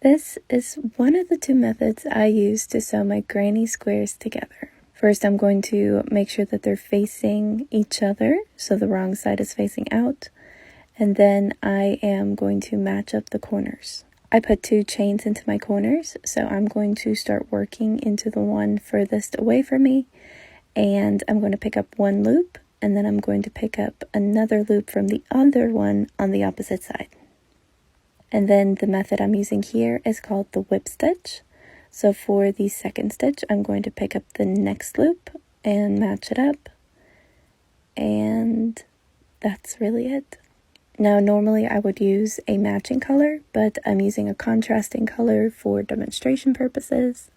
This is one of the two methods I use to sew my granny squares together. First, I'm going to make sure that they're facing each other, so the wrong side is facing out. And then I am going to match up the corners. I put 2 chains into my corners, so I'm going to start working into the one furthest away from me. And I'm going to pick up 1 loop, and then I'm going to pick up another loop from the other one on the opposite side. And then the method I'm using here is called the whip stitch. So for the second stitch, I'm going to pick up the next loop and match it up. And that's really it. Now, normally I would use a matching color, but I'm using a contrasting color for demonstration purposes.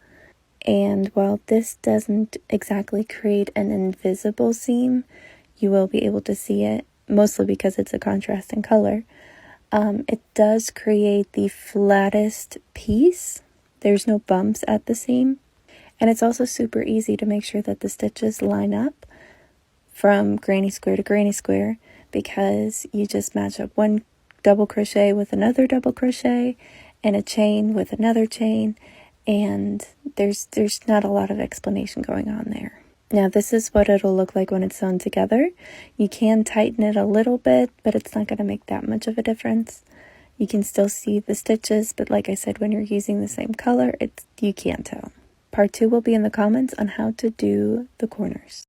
And while this doesn't exactly create an invisible seam, you will be able to see it, mostly because it's a contrasting color. It does create the flattest piece. There's no bumps at the seam. And it's also super easy to make sure that the stitches line up from granny square to granny square, because you just match up 1 double crochet with another double crochet and a chain with another chain, and there's not a lot of explanation going on there. Now this is what it'll look like when it's sewn together. You can tighten it a little bit, but it's not going to make that much of a difference. You can still see the stitches, but like I said, when you're using the same color, you can't tell. Part 2 will be in the comments on how to do the corners.